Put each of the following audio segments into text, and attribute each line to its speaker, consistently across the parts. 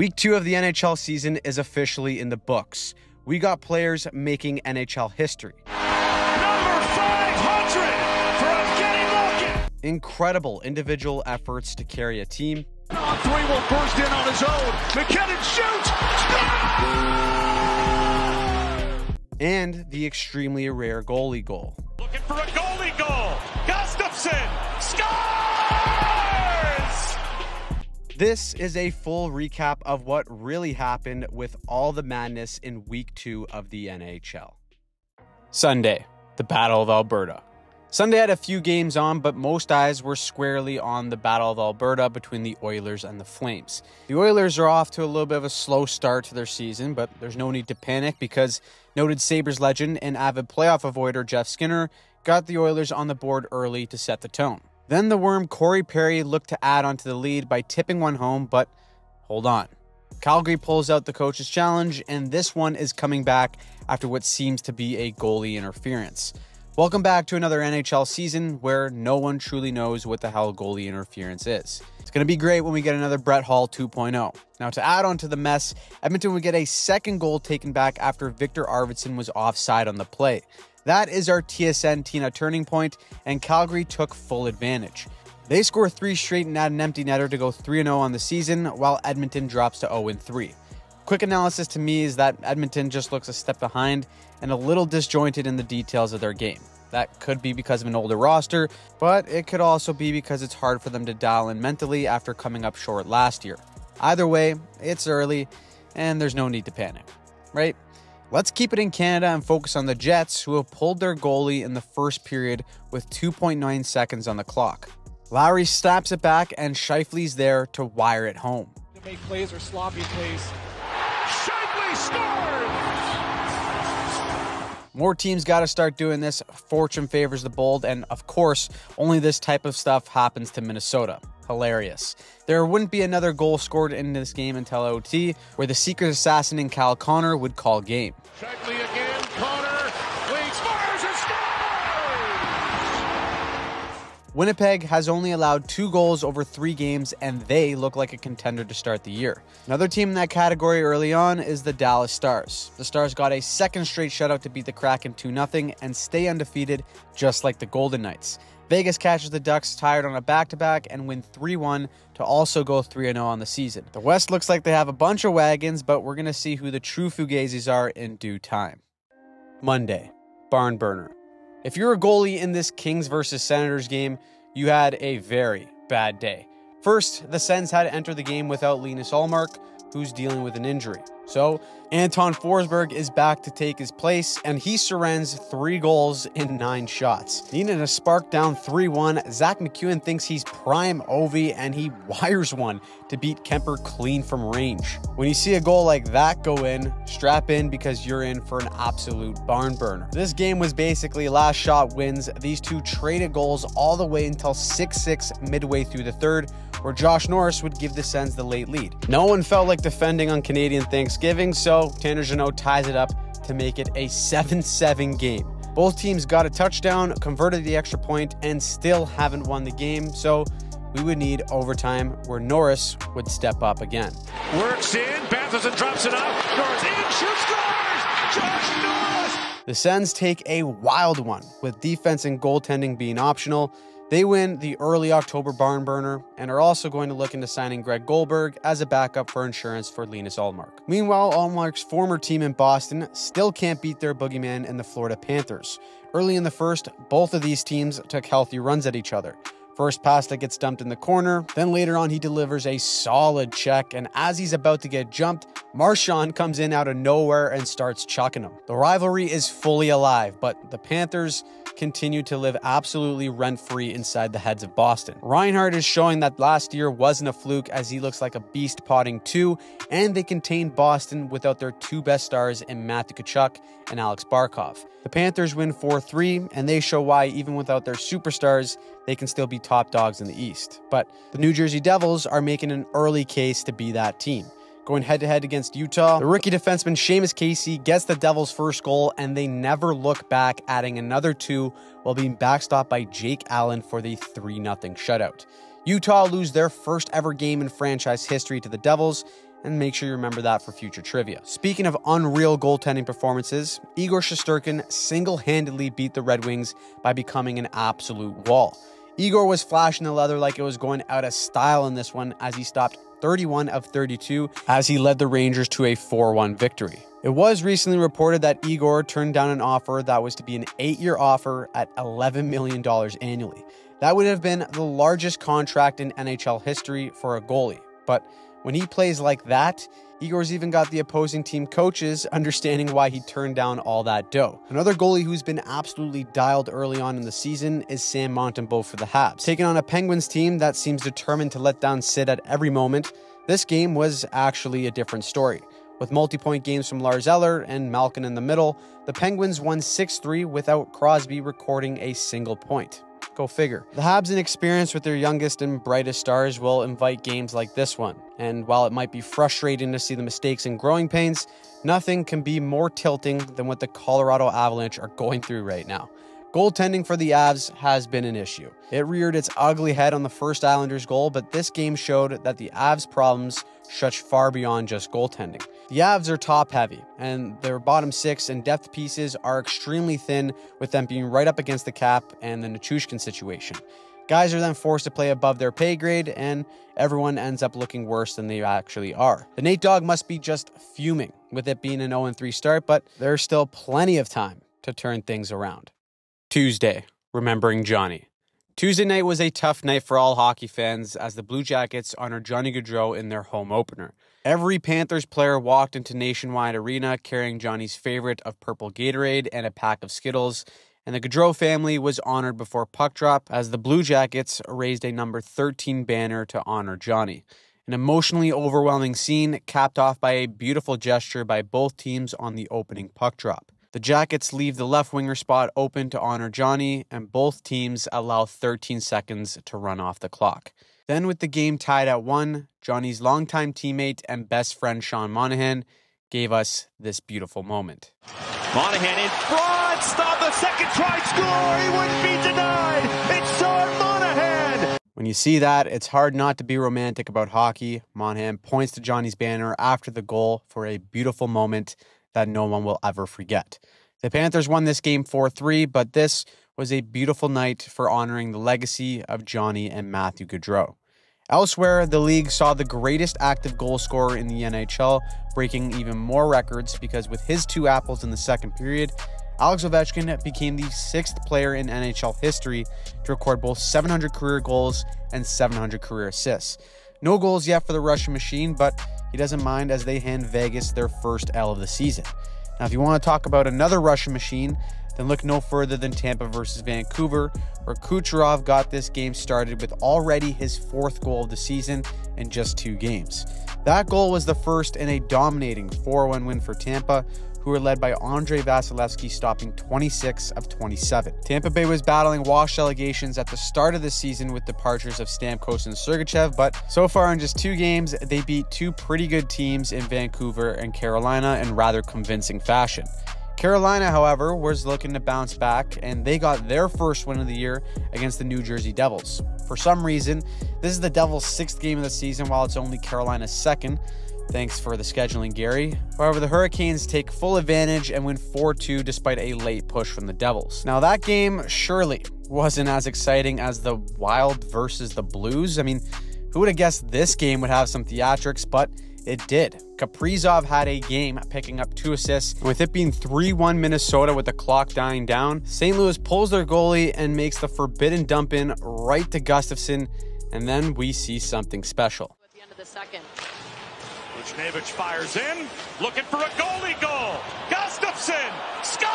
Speaker 1: Week 2 of the NHL season is officially in the books. We got players making NHL history.
Speaker 2: Number 500 from Getting Lucky.
Speaker 1: Incredible individual efforts to carry a team.
Speaker 2: On three will burst in on his own. McKinnon shoots.
Speaker 1: And the extremely rare goalie goal.
Speaker 2: Looking for a goalie goal. Gustafsson scores!
Speaker 1: This is a full recap of what really happened with all the madness in Week 2 of the NHL. Sunday, the Battle of Alberta. Sunday had a few games on, but most eyes were squarely on the Battle of Alberta between the Oilers and the Flames. The Oilers are off to a little bit of a slow start to their season, but there's no need to panic because noted Sabres legend and avid playoff avoider Jeff Skinner got the Oilers on the board early to set the tone. Then the Worm Corey Perry looked to add onto the lead by tipping one home, but hold on. Calgary pulls out the coach's challenge, and this one is coming back after what seems to be a goalie interference. Welcome back to another NHL season where no one truly knows what the hell goalie interference is. It's going to be great when we get another Brett Hull 2.0. Now, to add on to the mess, Edmonton would get a second goal taken back after Victor Arvidsson was offside on the play. That is our TSN Tina turning point, and Calgary took full advantage. They score 3 straight and add an empty netter to go 3-0 on the season, while Edmonton drops to 0-3. Quick analysis to me is that Edmonton just looks a step behind and a little disjointed in the details of their game. That could be because of an older roster, but it could also be because it's hard for them to dial in mentally after coming up short last year. Either way, it's early and there's no need to panic, right? Let's keep it in Canada and focus on the Jets, who have pulled their goalie in the first period with 2.9 seconds on the clock. Lowry snaps it back and Scheifele's there to wire it home.
Speaker 3: To make plays or sloppy plays.
Speaker 2: Scheifele scored!
Speaker 1: More teams got to start doing this. Fortune favors the bold, and of course, only this type of stuff happens to Minnesota. Hilarious. There wouldn't be another goal scored in this game until OT, where the secret assassin in Cal Connor would call game.
Speaker 2: Scheifele again, Connor, leads, fires, and scores!
Speaker 1: Winnipeg has only allowed 2 goals over 3 games, and they look like a contender to start the year. Another team in that category early on is the Dallas Stars. The Stars got a second straight shutout to beat the Kraken 2-0 and stay undefeated, just like the Golden Knights. Vegas catches the Ducks tired on a back-to-back and win 3-1 to also go 3-0 on the season. The West looks like they have a bunch of wagons, but we're going to see who the true Fugazis are in due time. Monday, barn burner. If you're a goalie in this Kings versus Senators game, you had a very bad day. First, the Sens had to enter the game without Linus Ullmark, who's dealing with an injury. So, Anton Forsberg is back to take his place, and he surrenders 3 goals in 9 shots. Needing a spark down 3-1, Zach McEwen thinks he's prime Ovi, and he wires one to beat Kemper clean from range. When you see a goal like that go in, strap in because you're in for an absolute barn burner. This game was basically last shot wins. These two traded goals all the way until 6-6 midway through the third, where Josh Norris would give the Sens the late lead. No one felt like defending on Canadian Thanksgiving, so Tanner Jeannot ties it up to make it a 7-7 game. Both teams got a touchdown, converted the extra point, and still haven't won the game, so we would need overtime where Norris would step up again.
Speaker 2: Works in, Batherson drops it out, Norris in, shoots, scores! Josh Norris!
Speaker 1: The Sens take a wild one, with defense and goaltending being optional. They win the early October barn burner and are also going to look into signing Greg Goldberg as a backup for insurance for Linus Ullmark. Meanwhile, Ullmark's former team in Boston still can't beat their boogeyman in the Florida Panthers. Early in the first, both of these teams took healthy runs at each other. First pass that gets dumped in the corner, then later on he delivers a solid check, and as he's about to get jumped, Marchand comes in out of nowhere and starts chucking him. The rivalry is fully alive, but the Panthers continue to live absolutely rent-free inside the heads of Boston. Reinhart is showing that last year wasn't a fluke, as he looks like a beast potting too, and they contained Boston without their 2 best stars in Matthew Tkachuk and Alex Barkov. The Panthers win 4-3, and they show why even without their superstars, they can still be top dogs in the East. But the New Jersey Devils are making an early case to be that team. Going head-to-head against Utah, the rookie defenseman Seamus Casey gets the Devils' first goal, and they never look back, adding another 2 while being backstopped by Jake Allen for the 3-0 shutout. Utah lose their first ever game in franchise history to the Devils, and make sure you remember that for future trivia. Speaking of unreal goaltending performances, Igor Shesterkin single-handedly beat the Red Wings by becoming an absolute wall. Igor was flashing the leather like it was going out of style in this one as he stopped 31 of 32 as he led the Rangers to a 4-1 victory. It was recently reported that Igor turned down an offer that was to be an 8-year offer at $11 million annually. That would have been the largest contract in NHL history for a goalie. But when he plays like that, Igor's even got the opposing team coaches understanding why he turned down all that dough. Another goalie who's been absolutely dialed early on in the season is Sam Montembeault for the Habs. Taking on a Penguins team that seems determined to let down Sid at every moment, this game was actually a different story. With multi-point games from Lars Eller and Malkin in the middle, the Penguins won 6-3 without Crosby recording a single point. Go figure. The Habs' inexperience with their youngest and brightest stars will invite games like this one. And while it might be frustrating to see the mistakes and growing pains, nothing can be more tilting than what the Colorado Avalanche are going through right now. Goaltending for the Avs has been an issue. It reared its ugly head on the first Islanders goal, but this game showed that the Avs' problems stretch far beyond just goaltending. The Avs are top-heavy, and their bottom six and depth pieces are extremely thin, with them being right up against the cap and the Nichushkin situation. Guys are then forced to play above their pay grade, and everyone ends up looking worse than they actually are. The Nate Dogg must be just fuming with it being an 0-3 start, but there's still plenty of time to turn things around. Tuesday, remembering Johnny. Tuesday night was a tough night for all hockey fans as the Blue Jackets honored Johnny Gaudreau in their home opener. Every Panthers player walked into Nationwide Arena carrying Johnny's favorite of purple Gatorade and a pack of Skittles, and the Gaudreau family was honored before puck drop as the Blue Jackets raised a number 13 banner to honor Johnny. An emotionally overwhelming scene capped off by a beautiful gesture by both teams on the opening puck drop. The Jackets leave the left winger spot open to honor Johnny, and both teams allow 13 seconds to run off the clock. Then with the game tied at 1, Johnny's longtime teammate and best friend Sean Monahan gave us this beautiful moment.
Speaker 2: Monahan in front, stop the second try, score, he wouldn't be denied, it's Sean Monahan!
Speaker 1: When you see that, it's hard not to be romantic about hockey. Monahan points to Johnny's banner after the goal for a beautiful moment that no one will ever forget. The Panthers won this game 4-3, but this was a beautiful night for honoring the legacy of Johnny and Matthew Gaudreau. Elsewhere, the league saw the greatest active goal scorer in the NHL breaking even more records because with his 2 apples in the second period, Alex Ovechkin became the 6th player in NHL history to record both 700 career goals and 700 career assists. No goals yet for the Russian machine, but he doesn't mind as they hand Vegas their first L of the season. Now, if you want to talk about another Russian machine, then look no further than Tampa versus Vancouver, where Kucherov got this game started with already his 4th goal of the season in just 2 games. That goal was the first in a dominating 4-1 win for Tampa, who were led by Andrei Vasilevsky stopping 26 of 27. Tampa Bay was battling wash allegations at the start of the season with departures of Stamkos and Sergachev, but so far in just 2 games, they beat 2 pretty good teams in Vancouver and Carolina in rather convincing fashion. Carolina, however, was looking to bounce back, and they got their first win of the year against the New Jersey Devils. For some reason, this is the Devils' 6th game of the season, while it's only Carolina's 2nd. Thanks for the scheduling, Gary. However, the Hurricanes take full advantage and win 4-2 despite a late push from the Devils. Now, that game surely wasn't as exciting as the Wild versus the Blues. I mean, who would have guessed this game would have some theatrics, but it did. Kaprizov had a game picking up 2 assists, and with it being 3-1 Minnesota with the clock dying down, St. Louis pulls their goalie and makes the forbidden dump in right to Gustafsson, and then we see something special.
Speaker 4: At the end of the second.
Speaker 2: Buchnevich fires in, looking for a goalie goal. Gustafsson scores!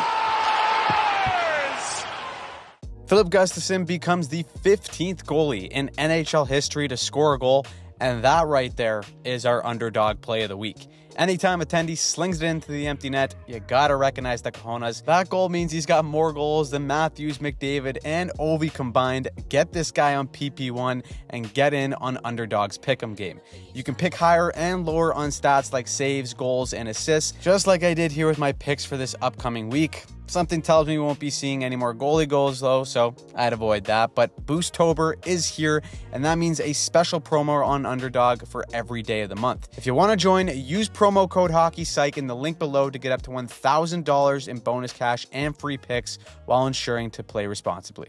Speaker 1: Philip Gustafsson becomes the 15th goalie in NHL history to score a goal, and that right there is our underdog play of the week. Anytime attendee slings it into the empty net, you gotta recognize the cojones. That goal means he's got more goals than Matthews, McDavid, and Ovi combined. Get this guy on PP1 and get in on Underdog's Pick'em game. You can pick higher and lower on stats like saves, goals, and assists, just like I did here with my picks for this upcoming week. Something tells me we won't be seeing any more goalie goals though, so I'd avoid that. But Boosttober is here, and that means a special promo on Underdog for every day of the month. If you want to join, use promo code HockeyPsych in the link below to get up to $1,000 in bonus cash and free picks while ensuring to play responsibly.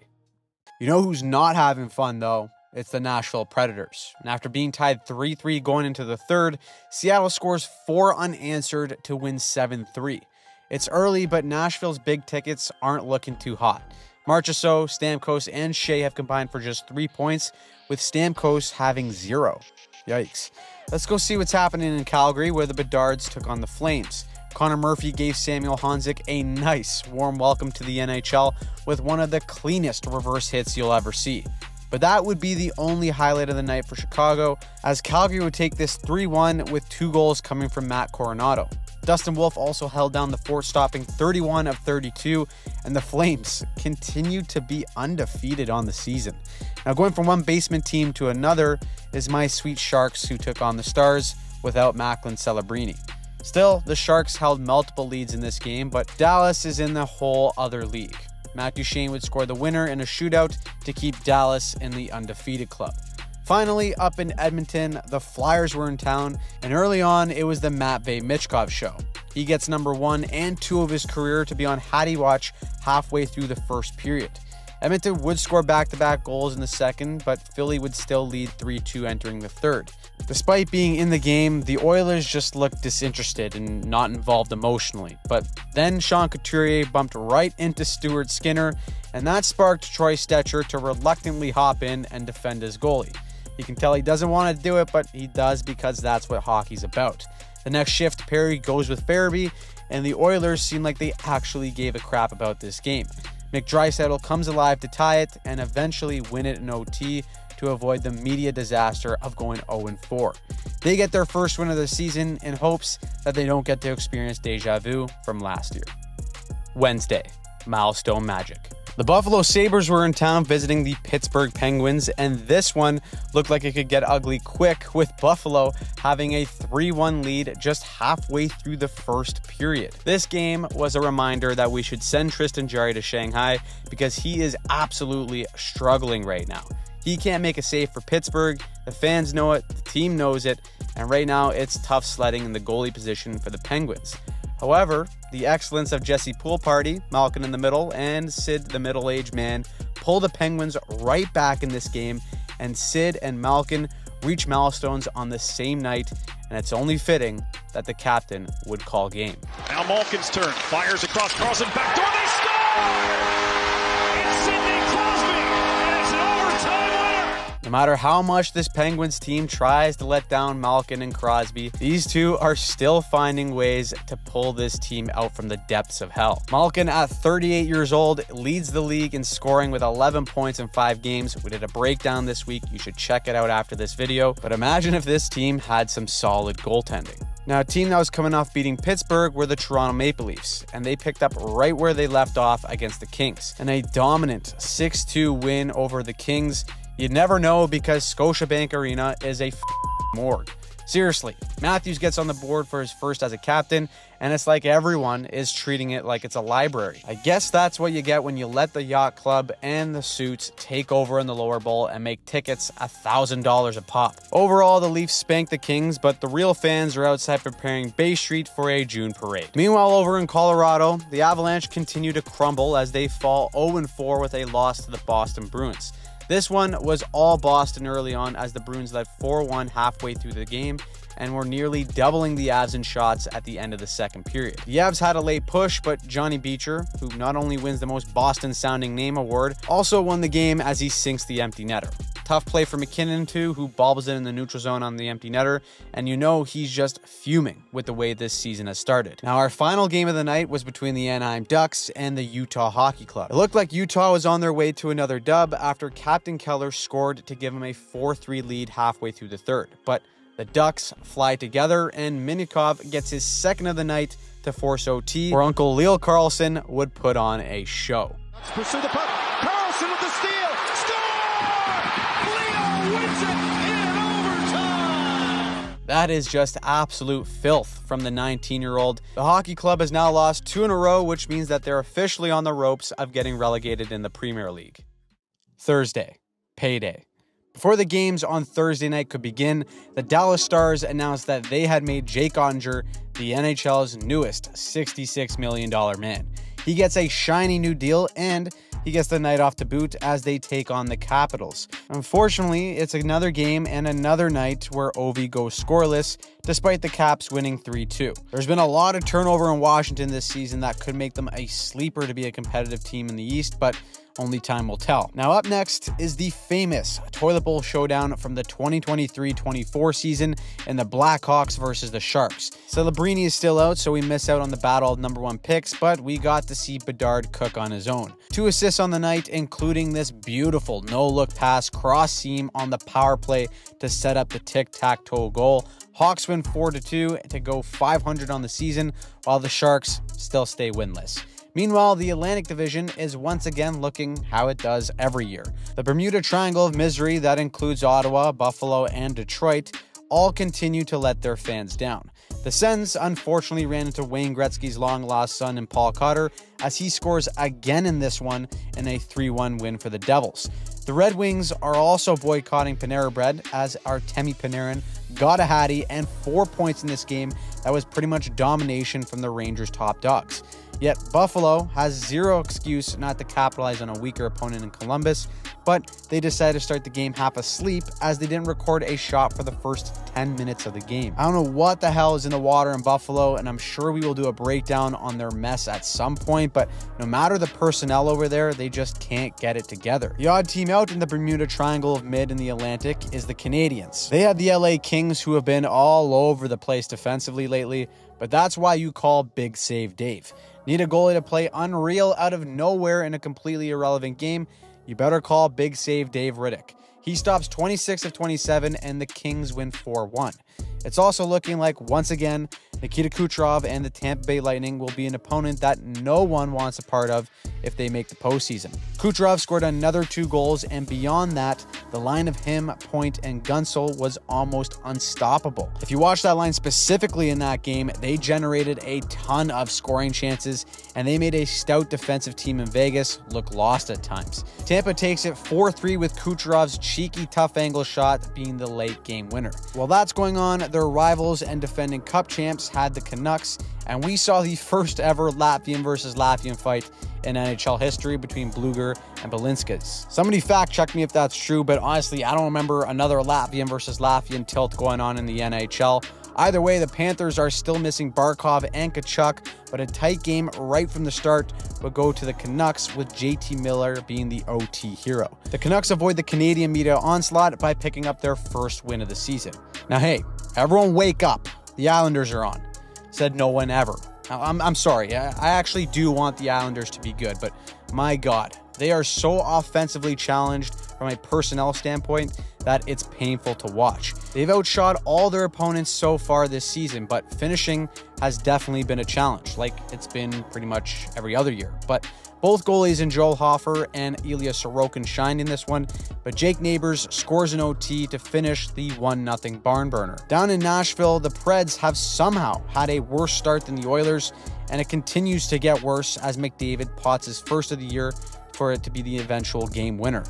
Speaker 1: You know who's not having fun though? It's the Nashville Predators. And after being tied 3-3 going into the third, Seattle scores 4 unanswered to win 7-3. It's early, but Nashville's big tickets aren't looking too hot. Marchessault, Stamkos, and Shea have combined for just 3 points, with Stamkos having 0. Yikes. Let's go see what's happening in Calgary, where the Bedards took on the Flames. Connor Murphy gave Samuel Honzek a nice, warm welcome to the NHL with one of the cleanest reverse hits you'll ever see. But that would be the only highlight of the night for Chicago, as Calgary would take this 3-1 with 2 goals coming from Matt Coronato. Dustin Wolf also held down the fort, stopping 31 of 32, and the Flames continued to be undefeated on the season. Now, going from one basement team to another is my sweet Sharks, who took on the Stars without Macklin Celebrini. Still, the Sharks held multiple leads in this game, but Dallas is in the whole other league. Matt Duchene would score the winner in a shootout to keep Dallas in the undefeated club. Finally, up in Edmonton, the Flyers were in town, and early on, it was the Matvei Michkov show. He gets number 1 and 2 of his career to be on Hattie Watch halfway through the first period. Edmonton would score back-to-back goals in the second, but Philly would still lead 3-2 entering the third. Despite being in the game, the Oilers just looked disinterested and not involved emotionally. But then Sean Couturier bumped right into Stuart Skinner, and that sparked Troy Stecher to reluctantly hop in and defend his goalie. You can tell he doesn't want to do it, but he does because that's what hockey's about. The next shift, Perry goes with Farabee, and the Oilers seem like they actually gave a crap about this game. McDraisaitl comes alive to tie it and eventually win it in OT to avoid the media disaster of going 0-4. They get their first win of the season in hopes that they don't get to experience deja vu from last year. Wednesday, Milestone Magic. The Buffalo Sabres were in town visiting the Pittsburgh Penguins, and this one looked like it could get ugly quick, with Buffalo having a 3-1 lead just halfway through the first period. This game was a reminder that we should send Tristan Jarry to Shanghai because he is absolutely struggling right now. He can't make a save for Pittsburgh, the fans know it, the team knows it, and right now it's tough sledding in the goalie position for the Penguins. However, the excellence of Jesse Poolparty, Malkin in the middle, and Sid, the middle-aged man, pull the Penguins right back in this game, and Sid and Malkin reach milestones on the same night, and it's only fitting that the captain would call game.
Speaker 2: Now Malkin's turn, fires across Carlson, backdoor, they score! It's Sidney Crosby, and it's an overtime winner!
Speaker 1: No matter how much this Penguins team tries to let down Malkin and Crosby, these two are still finding ways to pull this team out from the depths of hell. Malkin, at 38 years old, leads the league in scoring with 11 points in 5 games. We did a breakdown this week. You should check it out after this video. But imagine if this team had some solid goaltending. Now, a team that was coming off beating Pittsburgh were the Toronto Maple Leafs, and they picked up right where they left off against the Kings. And a dominant 6-2 win over the Kings. You'd never know because Scotiabank Arena is a morgue. Seriously, Matthews gets on the board for his first as a captain, and it's like everyone is treating it like it's a library. I guess that's what you get when you let the yacht club and the suits take over in the lower bowl and make tickets $1,000 a pop. Overall, the Leafs spanked the Kings, but the real fans are outside preparing Bay Street for a June parade. Meanwhile, over in Colorado, the Avalanche continue to crumble as they fall 0-4 with a loss to the Boston Bruins. This one was all Boston early on as the Bruins led 4-1 halfway through the game and were nearly doubling the Avs in shots at the end of the second period. The Avs had a late push, but Johnny Beecher, who not only wins the most Boston-sounding name award, also won the game as he sinks the empty netter. Tough play for McKinnon too, who bobbles it in the neutral zone on the empty netter, and you know he's just fuming with the way this season has started. Now, our final game of the night was between the Anaheim Ducks and the Utah Hockey Club. It looked like Utah was on their way to another dub after Captain Keller scored to give him a 4-3 lead halfway through the third, but The Ducks fly together, and Minikov gets his second of the night to force OT, where Uncle Leo Carlson would put on a show.
Speaker 2: Let's pursue the puck. Carlson with the steal. Score! Leo wins it in overtime!
Speaker 1: That is just absolute filth from the 19-year-old. The hockey club has now lost 2 in a row, which means that they're officially on the ropes of getting relegated in the Premier League. Thursday, payday. Before the games on Thursday night could begin, the Dallas Stars announced that they had made Jake Ottinger the NHL's newest $66 million man. He gets a shiny new deal, and he gets the night off to boot as they take on the Capitals. Unfortunately, it's another game and another night where Ovi goes scoreless, despite the Caps winning 3-2. There's been a lot of turnover in Washington this season that could make them a sleeper to be a competitive team in the East, but only time will tell. Now up next is the famous toilet bowl showdown from the 2023-24 season in the Blackhawks versus the Sharks. Celebrini is still out, so we miss out on the battle of #1 picks, but we got to see Bedard cook on his own. 2 assists on the night, including this beautiful no-look pass cross seam on the power play to set up the tic-tac-toe goal. Hawks win 4-2 to go .500 on the season, while the Sharks still stay winless. Meanwhile, the Atlantic Division is once again looking how it does every year. The Bermuda Triangle of Misery, that includes Ottawa, Buffalo, and Detroit, all continue to let their fans down. The Sens unfortunately ran into Wayne Gretzky's long-lost son in Paul Cotter as he scores again in this one in a 3-1 win for the Devils. The Red Wings are also boycotting Panera Bread as Artemi Panarin got a hattie and 4 points in this game that was pretty much domination from the Rangers' top dogs. Yet Buffalo has zero excuse not to capitalize on a weaker opponent in Columbus, but they decided to start the game half asleep as they didn't record a shot for the first 10 minutes of the game. I don't know what the hell is in the water in Buffalo, and I'm sure we will do a breakdown on their mess at some point, but no matter the personnel over there, they just can't get it together. The odd team out in the Bermuda Triangle of Mid in the Atlantic is the Canadiens. They have the LA Kings, who have been all over the place defensively lately, but that's why you call Big Save Dave. Need a goalie to play unreal out of nowhere in a completely irrelevant game? You better call Big Save Dave Riddick. He stops 26 of 27 and the Kings win 4-1. It's also looking like, once again, Nikita Kucherov and the Tampa Bay Lightning will be an opponent that no one wants a part of if they make the postseason. Kucherov scored another 2 goals, and beyond that, the line of him, Point, and Gunsel was almost unstoppable. If you watch that line specifically in that game, they generated a ton of scoring chances, and they made a stout defensive team in Vegas look lost at times. Tampa takes it 4-3 with Kucherov's cheeky tough angle shot being the late game winner. While that's going on, their rivals and defending cup champs had the Canucks, and we saw the first ever Latvian versus Latvian fight in NHL history between Bluger and Belinskas. Somebody fact check me if that's true, but honestly, I don't remember another Latvian versus Latvian tilt going on in the NHL. Either way, the Panthers are still missing Barkov and Tkachuk, but a tight game right from the start would go to the Canucks, with JT Miller being the OT hero. The Canucks avoid the Canadian media onslaught by picking up their first win of the season. Now, hey, everyone wake up. The Islanders are on. Said no one ever. Now, I'm sorry. I actually do want the Islanders to be good, but my God, they are so offensively challenged from a personnel standpoint that it's painful to watch. They've outshot all their opponents so far this season, but finishing has definitely been a challenge, like it's been pretty much every other year. But both goalies in Joel Hofer and Ilya Sorokin shined in this one, but Jake Neighbors scores an OT to finish the 1-0 barn burner. Down in Nashville, the Preds have somehow had a worse start than the Oilers, and it continues to get worse as McDavid pots his first of the year for it to be the eventual game winner.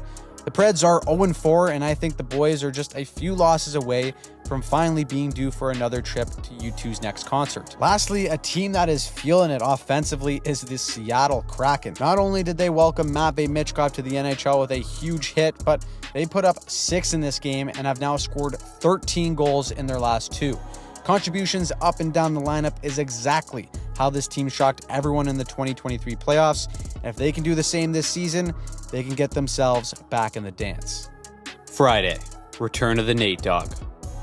Speaker 1: The Preds are 0-4, and I think the boys are just a few losses away from finally being due for another trip to U2's next concert. Lastly, a team that is feeling it offensively is the Seattle Kraken. Not only did they welcome Matvei Michkov to the NHL with a huge hit, but they put up 6 in this game and have now scored 13 goals in their last 2. Contributions up and down the lineup is exactly how this team shocked everyone in the 2023 playoffs. And if they can do the same this season, they can get themselves back in the dance. Friday, return of the Nate Dog.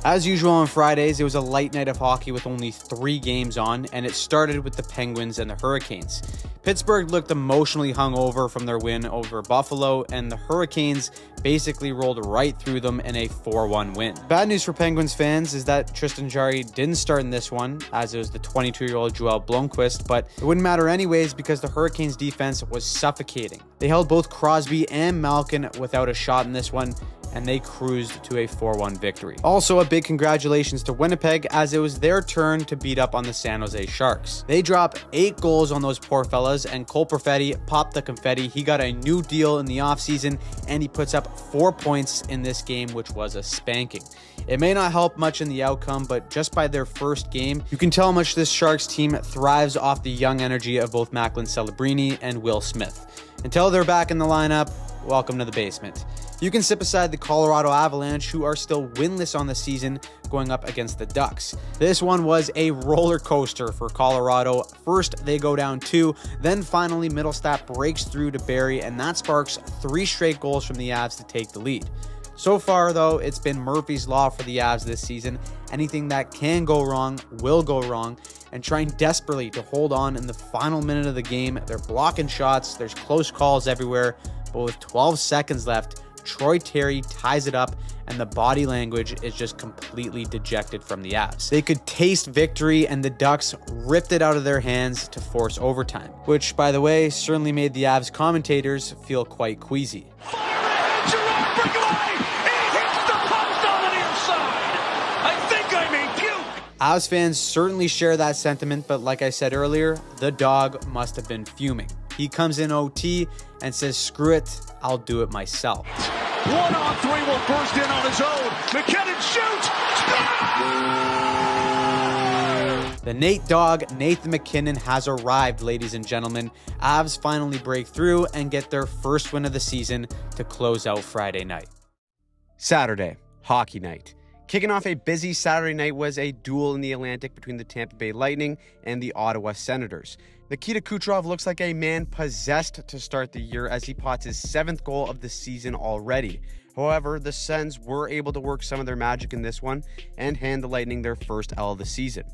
Speaker 1: As usual on Fridays, it was a light night of hockey with only 3 games on, and it started with the Penguins and the Hurricanes. Pittsburgh looked emotionally hungover from their win over Buffalo, and the Hurricanes basically rolled right through them in a 4-1 win. Bad news for Penguins fans is that Tristan Jarry didn't start in this one, as it was the 22-year-old Joel Blomqvist, but it wouldn't matter anyways because the Hurricanes defense was suffocating. They held both Crosby and Malkin without a shot in this one, and they cruised to a 4-1 victory. Also, a big congratulations to Winnipeg, as it was their turn to beat up on the San Jose Sharks. They dropped 8 goals on those poor fellas, and Cole Perfetti popped the confetti. He got a new deal in the offseason, and he puts up 4 points in this game, which was a spanking. It may not help much in the outcome, but just by their first game, you can tell how much this Sharks team thrives off the young energy of both Macklin Celebrini and Will Smith. Until they're back in the lineup, welcome to the basement. You can sit beside the Colorado Avalanche, who are still winless on the season, going up against the Ducks. This one was a roller coaster for Colorado. First, they go down 2, then finally Middlestat breaks through to Barrie, and that sparks 3 straight goals from the Avs to take the lead. So far, though, it's been Murphy's Law for the Avs this season. Anything that can go wrong will go wrong, and trying desperately to hold on in the final minute of the game. They're blocking shots, there's close calls everywhere, but with 12 seconds left, Troy Terry ties it up, and the body language is just completely dejected from the Avs. They could taste victory, and the Ducks ripped it out of their hands to force overtime, which, by the way, certainly made the Avs commentators feel quite queasy. Avs fans certainly share that sentiment, but like I said earlier, the dog must have been fuming. He comes in OT and says, "Screw it, I'll do it myself."
Speaker 2: 1-on-3 will burst in on his own. McKinnon shoots.
Speaker 1: The Nate dog, Nathan McKinnon, has arrived, ladies and gentlemen. Avs finally break through and get their first win of the season to close out Friday night. Saturday, hockey night. Kicking off a busy Saturday night was a duel in the Atlantic between the Tampa Bay Lightning and the Ottawa Senators. Nikita Kucherov looks like a man possessed to start the year as he pots his 7th goal of the season already. However, the Sens were able to work some of their magic in this one and hand the Lightning their first L of the season.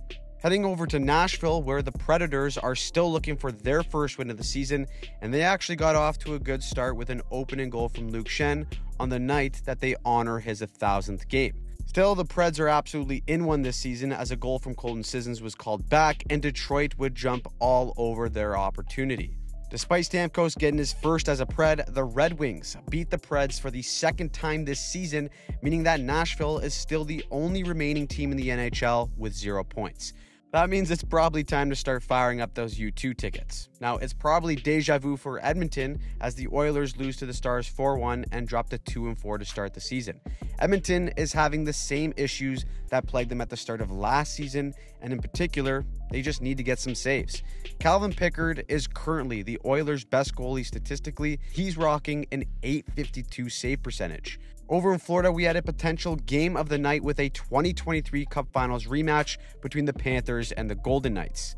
Speaker 1: Heading over to Nashville, where the Predators are still looking for their first win of the season, and they actually got off to a good start with an opening goal from Luke Schenn on the night that they honor his 1,000th game. Still, the Preds are absolutely in one this season, as a goal from Colton Sissons was called back, and Detroit would jump all over their opportunity. Despite Stamkos getting his first as a Pred, the Red Wings beat the Preds for the 2nd time this season, meaning that Nashville is still the only remaining team in the NHL with 0 points. That means it's probably time to start firing up those U2 tickets. Now, it's probably deja vu for Edmonton, as the Oilers lose to the Stars 4-1 and drop to 2-4 to start the season. Edmonton is having the same issues that plagued them at the start of last season, and in particular, they just need to get some saves. Calvin Pickard is currently the Oilers' best goalie statistically. He's rocking an .852 save percentage. Over in Florida, we had a potential game of the night with a 2023 Cup Finals rematch between the Panthers and the Golden Knights.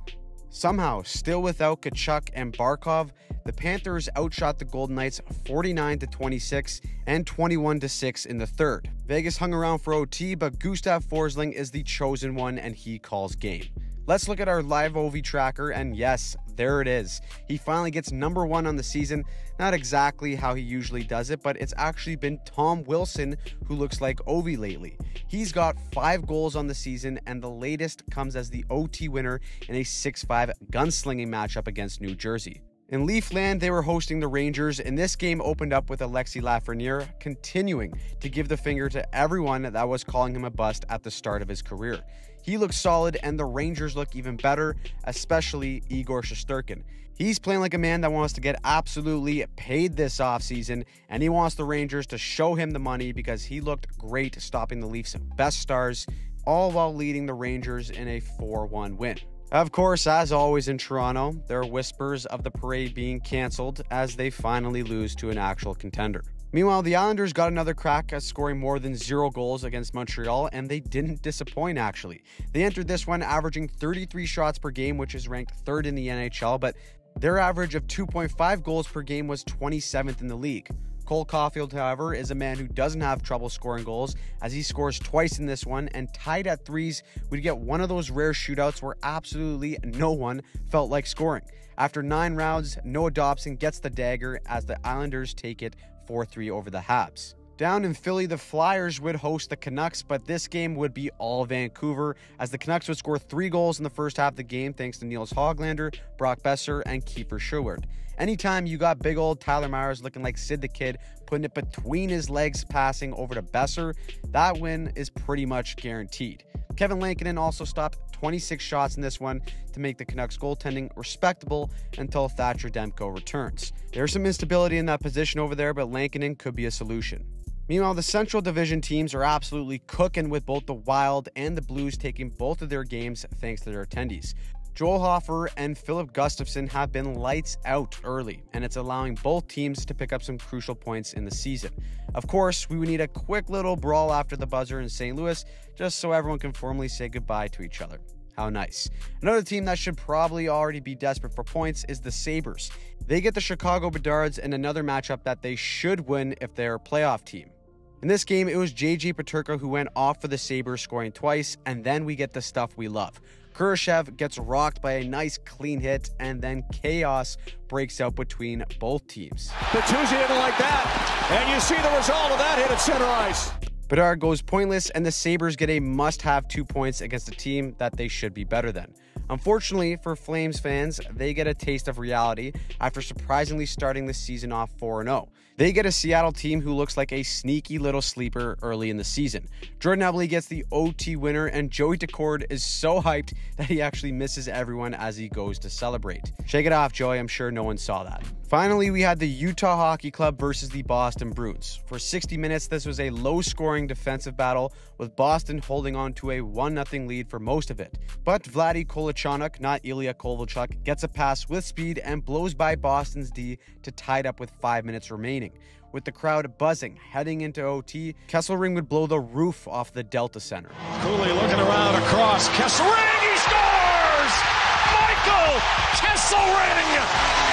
Speaker 1: Somehow, still without Tkachuk and Barkov, the Panthers outshot the Golden Knights 49-26 and 21-6 in the third. Vegas hung around for OT, but Gustav Forsling is the chosen one, and he calls game. Let's look at our live OV tracker, and yes, there it is. He finally gets number 1 on the season. Not exactly how he usually does it, but it's actually been Tom Wilson who looks like Ovi lately. He's got 5 goals on the season, and the latest comes as the OT winner in a 6-5 gunslinging matchup against New Jersey. In Leafland, they were hosting the Rangers, and this game opened up with Alexis Lafreniere continuing to give the finger to everyone that was calling him a bust at the start of his career. He looks solid, and the Rangers look even better, especially Igor Shesterkin. He's playing like a man that wants to get absolutely paid this offseason, and he wants the Rangers to show him the money because he looked great stopping the Leafs' best stars, all while leading the Rangers in a 4-1 win. Of course, as always in Toronto, there are whispers of the parade being canceled as they finally lose to an actual contender. Meanwhile, the Islanders got another crack at scoring more than 0 goals against Montreal, and they didn't disappoint, actually. They entered this one averaging 33 shots per game, which is ranked 3rd in the NHL, but their average of 2.5 goals per game was 27th in the league. Cole Caulfield, however, is a man who doesn't have trouble scoring goals, as he scores twice in this one, and tied at threes, we'd get one of those rare shootouts where absolutely no one felt like scoring. After 9 rounds, Noah Dobson gets the dagger as the Islanders take it 4-3 over the Habs. Down in Philly, the Flyers would host the Canucks, but this game would be all Vancouver, as the Canucks would score 3 goals in the first half of the game thanks to Niels Höglander, Brock Besser, and Kiefer Sherwood. Anytime you got big old Tyler Myers looking like Sid the Kid, putting it between his legs passing over to Besser, that win is pretty much guaranteed. Kevin Lankinen also stopped 26 shots in this one to make the Canucks goaltending respectable until Thatcher Demko returns. There's some instability in that position over there, but Lankinen could be a solution. Meanwhile, the Central Division teams are absolutely cooking, with both the Wild and the Blues taking both of their games thanks to their attendees. Joel Hofer and Philip Gustafsson have been lights out early, and it's allowing both teams to pick up some crucial points in the season. Of course, we would need a quick little brawl after the buzzer in St. Louis, just so everyone can formally say goodbye to each other. How nice. Another team that should probably already be desperate for points is the Sabres. They get the Chicago Bedards in another matchup that they should win if they're a playoff team. In this game, it was JJ Peterka who went off for the Sabres, scoring twice, and then we get the stuff we love. Kurashev gets rocked by a nice clean hit, and then chaos breaks out between both teams.
Speaker 2: Bertuzzi didn't like that, and you see the result of that hit at center ice.
Speaker 1: Bedard goes pointless, and the Sabres get a must-have 2 points against a team that they should be better than. Unfortunately for Flames fans, they get a taste of reality after surprisingly starting the season off 4-0. They get a Seattle team who looks like a sneaky little sleeper early in the season. Jordan Eberle gets the OT winner, and Joey Decord is so hyped that he actually misses everyone as he goes to celebrate. Shake it off, Joey. I'm sure no one saw that. Finally, we had the Utah Hockey Club versus the Boston Bruins. For 60 minutes, this was a low-scoring defensive battle, with Boston holding on to a 1-0 lead for most of it. But Vladdy Kolyachonok, not Ilya Kovalchuk, gets a pass with speed and blows by Boston's D to tie it up with 5 minutes remaining. With the crowd buzzing heading into OT, Kesselring would blow the roof off the Delta Center.
Speaker 2: Cooley looking around across. Kesselring, he scores! Michael Kesselring!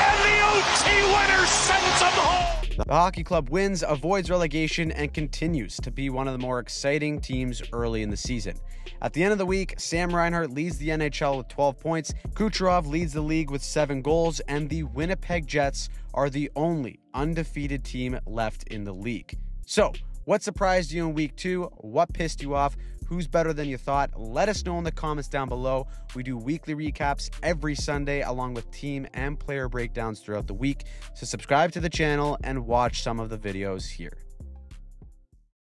Speaker 2: And the OT winner sends him home!
Speaker 1: The hockey club wins, avoids relegation, and continues to be one of the more exciting teams early in the season. At the end of the week, Sam Reinhart leads the NHL with 12 points, Kucherov leads the league with 7 goals, and the Winnipeg Jets are the only undefeated team left in the league. So, what surprised you in week 2? What pissed you off? Who's better than you thought? Let us know in the comments down below. We do weekly recaps every Sunday, along with team and player breakdowns throughout the week. So subscribe to the channel and watch some of the videos here.